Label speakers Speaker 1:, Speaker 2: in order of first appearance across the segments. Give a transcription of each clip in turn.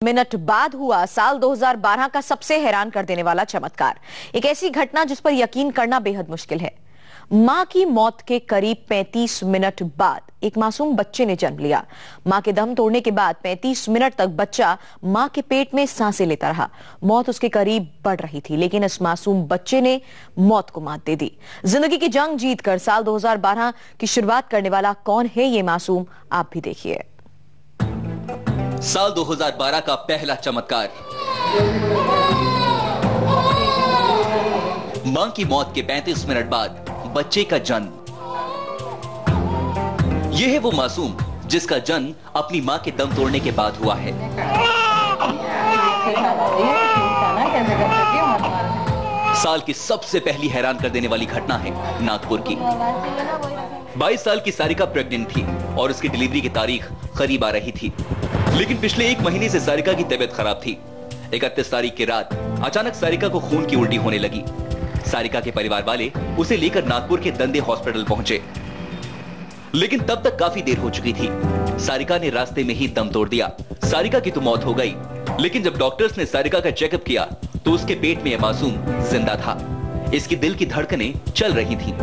Speaker 1: Minute बाद हुआ साल 2012 का सबसे हैरान कर देने वाला चमत्कार। एक ऐसी घटना जिस पर यकीन करना बेहद मुश्किल है। मां की मौत के करीब 35 मिनट बाद एक मासूम बच्चे ने जन्म लिया। मां के दम तोड़ने के बाद 35 मिनट तक बच्चा मां के पेट में सांसें लेता रहा। मौत उसके करीब बढ़ रही थी, लेकिन इस मासूम बच्चे ने मौत को मात दे दी। जिंदगी की जंग जीतकर साल 2012 की शुरुआत करने वाला कौन है ये मासूम, आप भी देखिए।
Speaker 2: साल 2012 का पहला चमत्कार। मां की मौत के 35 मिनट बाद बच्चे का जन्म। यह है वो मासूम जिसका जन्म अपनी मां के दम तोड़ने के बाद हुआ है। साल की सबसे पहली हैरान कर देने वाली घटना है नागपुर की। 22 साल की सारिका प्रेग्नेंट थी और उसकी डिलीवरी की तारीख करीब आ रही थी, लेकिन पिछले 1 महीने से सारिका की तबीयत खराब थी। 31 तारीख की रात अचानक सारिका को खून की उल्टी होने लगी। सारिका के परिवार वाले उसे लेकर नागपुर के दंदे हॉस्पिटल पहुंचे, लेकिन तब तक काफी देर हो चुकी थी। सारिका ने रास्ते में ही दम तोड़ दिया। सारिका की तो मौत हो गई, लेकिन जब डॉक्टर्स ने सारिका का चेकअप किया तो उसके पेट में यह मासूम जिंदा था। इसकी दिल की धड़कनें चल रही थी।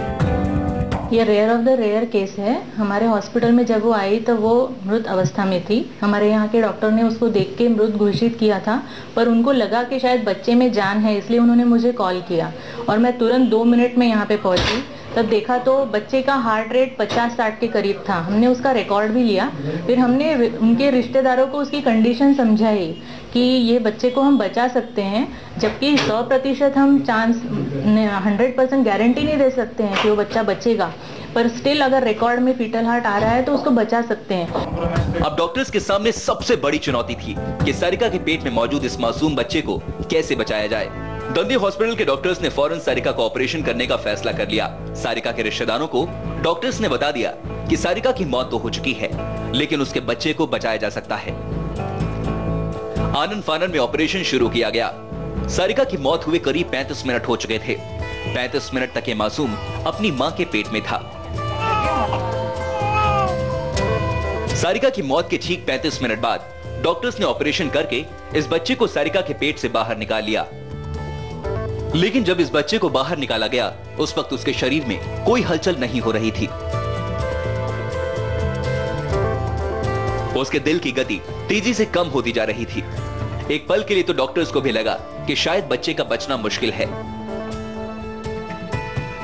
Speaker 3: ये rare of the rare case है। हमारे हॉस्पिटल में जब वो आई तो वो मृत अवस्था में थी। हमारे यहाँ के डॉक्टर ने उसको देख के मृत घोषित किया था, पर उनको लगा कि शायद बच्चे में जान है, इसलिए उन्होंने मुझे कॉल किया और मैं तुरंत 2 मिनट में यहाँ पे पहुंची। तब देखा तो बच्चे का हार्ट रेट 50-60 के करीब था। हमने उसका रिकॉर्ड भी लिया। फिर हमने उनके रिश्तेदारों को उसकी कंडीशन समझाई कि ये बच्चे को हम बचा सकते हैं, जबकि 100% हम 100% गारंटी नहीं दे सकते हैं कि वो बच्चा बचेगा, पर स्टिल अगर रिकॉर्ड में फीटल हार्ट आ रहा है तो उसको बचा सकते हैं।
Speaker 2: अब डॉक्टर्स के सामने सबसे बड़ी चुनौती थी कि सारिका के पेट में मौजूद इस मासूम बच्चे को कैसे बचाया जाए। दंदी हॉस्पिटल के डॉक्टर्स ने फौरन सारिका को ऑपरेशन करने का फैसला कर लिया। सारिका के रिश्तेदारों को डॉक्टर्स ने बता दिया कि सारिका की मौत तो हो चुकी है, लेकिन उसके बच्चे को बचाया जा सकता है। आनन फानन में ऑपरेशन शुरू किया गया। सारिका की मौत हुए करीब 35 मिनट हो चुके थे। 35 मिनट तक ये मासूम अपनी मां के पेट में था। सारिका की मौत के ठीक 35 मिनट बाद डॉक्टर्स ने ऑपरेशन करके इस बच्चे को सारिका के पेट से बाहर निकाल लिया। लेकिन जब इस बच्चे को बाहर निकाला गया, उस वक्त उसके शरीर में कोई हलचल नहीं हो रही थी। उसके दिल की गति तेजी से कम होती जा रही थी। एक पल के लिए तो डॉक्टर्स को भी लगा कि शायद बच्चे का बचना मुश्किल है,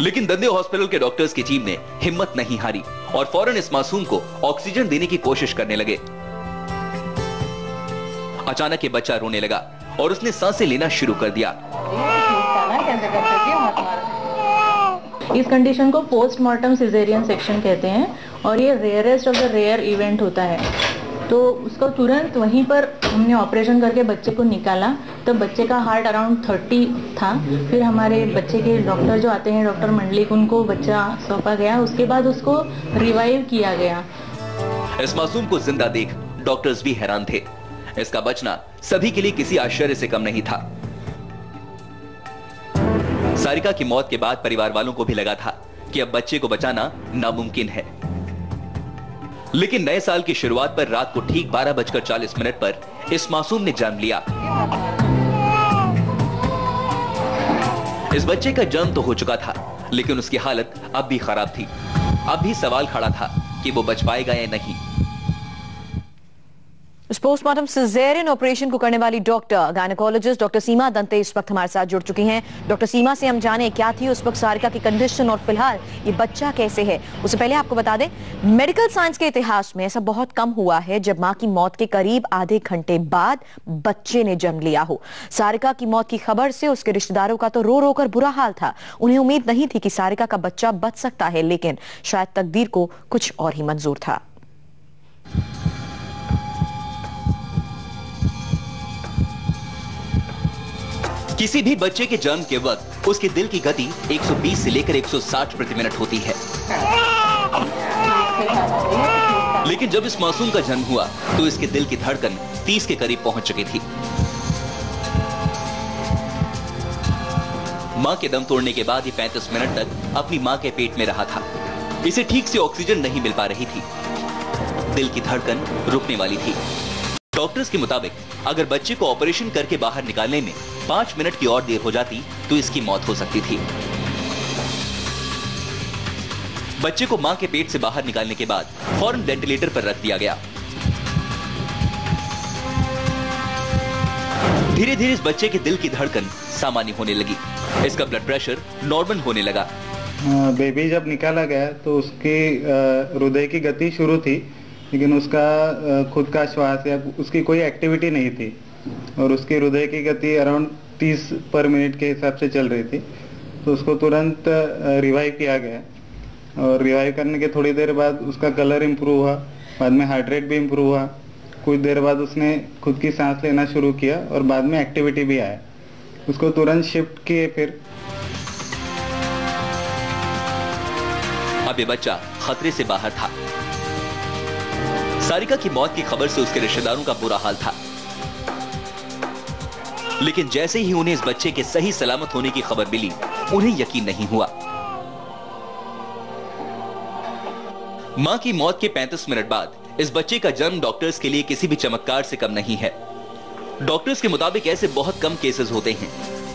Speaker 2: लेकिन दंदे हॉस्पिटल के डॉक्टर्स की टीम ने हिम्मत नहीं हारी और फौरन इस मासूम को ऑक्सीजन देने की कोशिश करने लगे। अचानक ये बच्चा रोने लगा और उसने सांसें लेना शुरू कर दिया।
Speaker 3: इस कंडीशन को पोस्टमार्टम सिजेरियन सेक्शन कहते हैं और ये rarest of the rare event होता है। तो उसको तुरंत वहीं पर हमने ऑपरेशन करके बच्चे को निकाला। तब बच्चे का हार्ट अराउंड 30 था। फिर हमारे बच्चे के डॉक्टर जो आते हैं, डॉक्टर मंडलिक, उनको बच्चा सौंपा गया। उसके बाद उसको रिवाइव किया गया।
Speaker 2: इस मासूम को जिंदा देख डॉक्टर्स भी हैरान थे। इसका बचना सभी के लिए किसी आश्चर्य से कम नहीं था। सारिका की मौत के बाद परिवार वालों को भी लगा था कि अब बच्चे को बचाना नामुमकिन है, लेकिन नए साल की शुरुआत पर रात को ठीक 12:40 पर इस मासूम ने जन्म लिया। इस बच्चे का जन्म तो हो चुका था, लेकिन उसकी हालत अब भी खराब थी। अब भी सवाल खड़ा था कि वो बच पाएगा या नहीं।
Speaker 1: इस पोस्टमार्टम सिजेरियन ऑपरेशन को करने वाली डॉक्टर गायनेकोलॉजिस्ट डॉक्टर सीमा दंते इस वक्त हमारे साथ जुड़ चुकी हैं। डॉक्टर सीमा से हम जाने क्या थी उस वक्त सारिका की कंडीशन और फिलहाल ये बच्चा कैसे है। उससे पहले आपको बता दें, मेडिकल साइंस के इतिहास में ऐसा बहुत कम हुआ है जब मां की मौत के करीब आधे घंटे बाद बच्चे ने जन्म लिया हो। सारिका की मौत की खबर से उसके रिश्तेदारों का तो रो रो कर बुरा हाल था। उन्हें उम्मीद नहीं थी कि सारिका का बच्चा बच सकता है, लेकिन शायद तकदीर को कुछ और ही मंजूर था।
Speaker 2: किसी भी बच्चे के जन्म के वक्त उसके दिल की गति 120 से लेकर 160 प्रति मिनट होती है, लेकिन जब इस मासूम का जन्म हुआ तो इसके दिल की धड़कन 30 के करीब पहुंच चुकी थी। मां के दम तोड़ने के बाद ये 35 मिनट तक अपनी मां के पेट में रहा था। इसे ठीक से ऑक्सीजन नहीं मिल पा रही थी। दिल की धड़कन रुकने वाली थी। डॉक्टर्स के मुताबिक अगर बच्चे को ऑपरेशन करके बाहर निकालने में 5 मिनट की और देर हो जाती तो इसकी मौत हो सकती थी। बच्चे को मां के पेट से बाहर निकालने के बाद फौरन वेंटिलेटर पर रख दिया गया। धीरे धीरे इस बच्चे के दिल की धड़कन सामान्य होने लगी, इसका ब्लड प्रेशर नॉर्मल होने लगा।
Speaker 4: बेबी जब निकाला गया तो उसकी हृदय की गति शुरू थी, लेकिन उसका खुद का श्वास या उसकी कोई एक्टिविटी नहीं थी और उसकी हृदय की गति अराउंड 30 पर मिनट के हिसाब से चल रही थी। तो उसको तुरंत रिवाइव किया गया और रिवाइव करने के थोड़ी देर बाद उसका कलर इम्प्रूव हुआ, बाद में हार्ट रेट भी इम्प्रूव हुआ। कुछ देर बाद उसने खुद की सांस लेना शुरू किया और बाद में एक्टिविटी भी आया। उसको तुरंत शिफ्ट किए। फिर
Speaker 2: अब ये बच्चा खतरे से बाहर था। सारिका की मौत की खबर से उसके रिश्तेदारों का बुरा हाल था, लेकिन जैसे ही उन्हें इस बच्चे के सही सलामत होने की खबर मिली, उन्हें यकीन नहीं हुआ। मां की मौत के 35 मिनट बाद इस बच्चे का जन्म डॉक्टर्स के लिए किसी भी चमत्कार से कम नहीं है। डॉक्टर्स के मुताबिक ऐसे बहुत कम केसेस होते हैं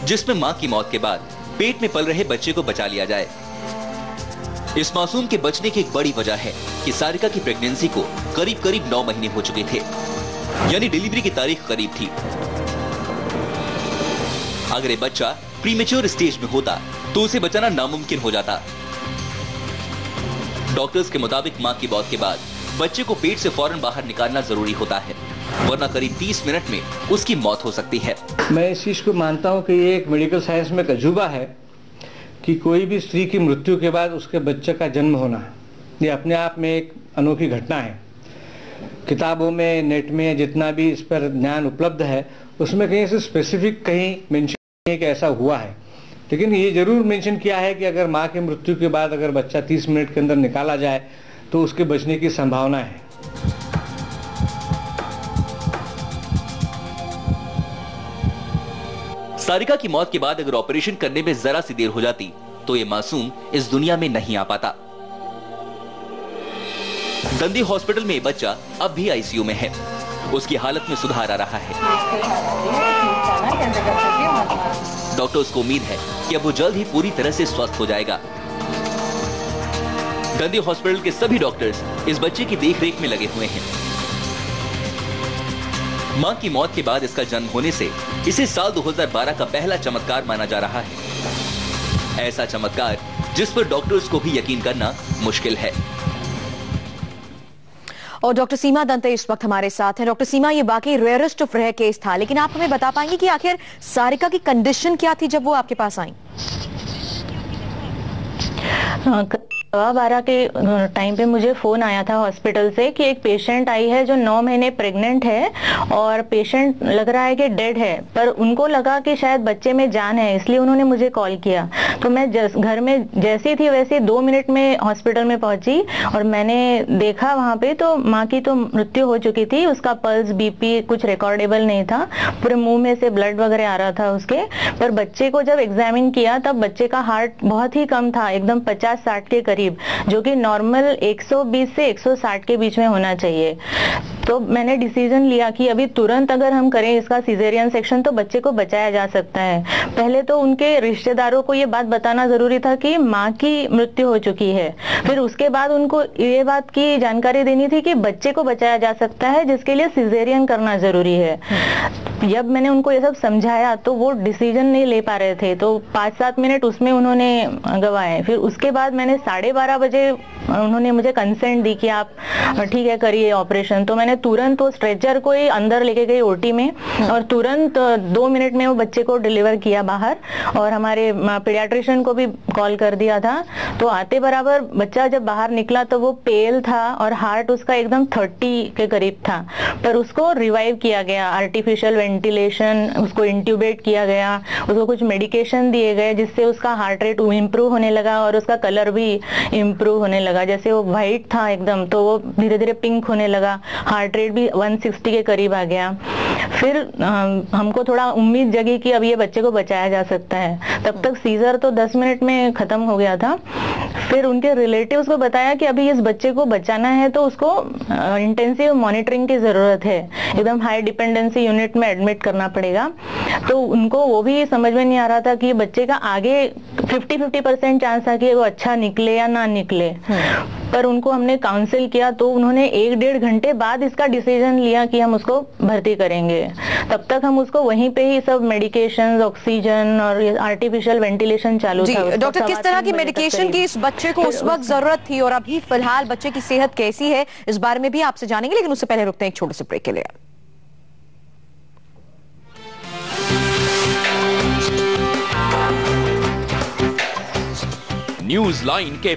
Speaker 2: जिसमें मां की मौत के बाद पेट में पल रहे बच्चे को बचा लिया जाए। इस मासूम के बचने की एक बड़ी वजह है कि सारिका की प्रेगनेंसी को करीब करीब 9 महीने हो चुके थे, यानी डिलीवरी की तारीख करीब थी। अगर ये बच्चा प्रीमेच्योर स्टेज में होता तो उसे बचाना नामुमकिन हो जाता। डॉक्टर्स के मुताबिक मां की मौत के बाद बच्चे को पेट से फौरन बाहर निकालना जरूरी होता है, वरना करीब 30 मिनट में उसकी मौत हो सकती है।
Speaker 5: मैं इस चीज को मानता हूं कि ये एक मेडिकल साइंस में तजुर्बा है कि कोई भी स्त्री की मृत्यु के बाद उसके बच्चे का जन्म होना, ये अपने आप में एक अनोखी घटना है। किताबों में, नेट में जितना भी इस पर ज्ञान उपलब्ध है, उसमें कहीं से स्पेसिफिक कहीं मेंशन नहीं है कि ऐसा हुआ है। लेकिन ये जरूर मेंशन किया है कि अगर माँ की मृत्यु के बाद अगर बच्चा 30 मिनट के अंदर निकाला जाए तो उसके बचने की संभावना है।
Speaker 2: सारिका की मौत के बाद अगर ऑपरेशन करने में जरा सी देर हो जाती तो ये मासूम इस दुनिया में नहीं आ पाता। दंदी हॉस्पिटल में ये बच्चा अब भी आईसीयू में है, उसकी हालत में सुधार आ रहा है। डॉक्टर्स को उम्मीद है कि अब वो जल्द ही पूरी तरह से स्वस्थ हो जाएगा। दंदी हॉस्पिटल के सभी डॉक्टर्स इस बच्चे की देखरेख में लगे हुए हैं। मां की मौत के बाद इसका जन्म होने से इसे साल 2012 का पहला चमत्कार माना जा रहा है। ऐसा चमत्कार जिस पर डॉक्टर्स को भी यकीन करना मुश्किल है।
Speaker 1: और डॉक्टर सीमा दंते इस वक्त हमारे साथ हैं। डॉक्टर सीमा, ये वाकई रेयरेस्ट ऑफ रेयर केस था, लेकिन आप हमें बता पाएंगे कि आखिर सारिका की कंडीशन क्या थी जब वो आपके पास आई?
Speaker 3: 12 के टाइम पे मुझे फोन आया था हॉस्पिटल से कि एक पेशेंट आई है जो 9 महीने प्रेग्नेंट है और पेशेंट लग रहा है कि डेड है, पर उनको लगा कि शायद बच्चे में जान है, इसलिए उन्होंने मुझे कॉल किया। तो मैं घर में जैसी थी वैसे 2 मिनट में हॉस्पिटल में पहुंची और मैंने देखा वहां पे तो माँ की तो मृत्यु हो चुकी थी। उसका पल्स, बीपी कुछ रिकॉर्डेबल नहीं था, पूरे मुंह में से ब्लड वगैरह आ रहा था उसके। पर बच्चे को जब एग्जामिन किया तब बच्चे का हार्ट बहुत ही कम था, एकदम 50-60 के करीब, जो कि नॉर्मल 120 से 160 के बीच में होना चाहिए। तो मैंने डिसीजन लिया कि अभी तुरंत अगर हम करें इसका सिजेरियन सेक्शन तो बच्चे को बचाया जा सकता है। पहले तो उनके रिश्तेदारों को ये बात बताना जरूरी था कि माँ की मृत्यु हो चुकी है, फिर उसके बाद उनको ये बात की जानकारी देनी थी कि बच्चे को बचाया जा सकता है, जिसके लिए सिजेरियन करना जरूरी है। जब मैंने उनको ये सब समझाया तो वो डिसीजन नहीं ले पा रहे थे, तो 5-7 मिनट उसमें उन्होंने गवाए। फिर उसके बाद मैंने 12:30 बजे उन्होंने मुझे कंसेंट दी कि आप ठीक है करिए ऑपरेशन। तो मैंने तुरंत वो स्ट्रेचर को ही अंदर लेके गई ओटी में और तुरंत 2 मिनट में वो बच्चे को डिलीवर किया बाहर, और हमारे पीडियाट्रिशियन को भी कॉल कर दिया था। तो आते बराबर बच्चा जब बाहर निकला तो वो पेल था और हार्ट उसका एकदम 30 के करीब था, पर उसको रिवाइव किया गया, आर्टिफिशियल वेंटिलेशन, उसको इंट्यूबेट किया गया, उसको कुछ मेडिकेशन दिए गए जिससे उसका हार्ट रेट इम्प्रूव होने लगा और उसका कलर भी इम्प्रूव होने लगा। जैसे वो व्हाइट था एकदम तो वो धीरे धीरे पिंक होने लगा, हार्ट हार्ट रेट भी 160 के करीब आ गया। फिर हमको थोड़ा उम्मीद जगी कि अब ये बच्चे को बचाया जा सकता है। तब तक सीजर तो 10 मिनट में खत्म हो गया था। फिर उनके रिलेटिव्स को बताया कि अभी इस बच्चे को बचाना है तो उसको इंटेंसिव मॉनिटरिंग की जरूरत है, एकदम हाई डिपेंडेंसी यूनिट में एडमिट करना पड़ेगा। तो उनको वो भी समझ में नहीं आ रहा था कि बच्चे का आगे 50% चांस था कि वो अच्छा निकले या ना निकले। पर उनको हमने काउंसिल किया तो उन्होंने 1-1.5 घंटे बाद इसका डिसीजन लिया कि हम उसको भर्ती करेंगे। तब तक हम उसको वहीं पे ही सब मेडिकेशन, ऑक्सीजन और आर्टिफिशियल वेंटिलेशन चालू था।
Speaker 1: डॉक्टर, किस तरह की मेडिकेशन की इस बच्चे को उस वक्त जरूरत थी और अभी फिलहाल बच्चे की सेहत कैसी है, इस बारे में भी आपसे जानेंगे, लेकिन उससे पहले रुकते हैं एक छोटे से ब्रेक के लिए।
Speaker 6: न्यूज लाइन के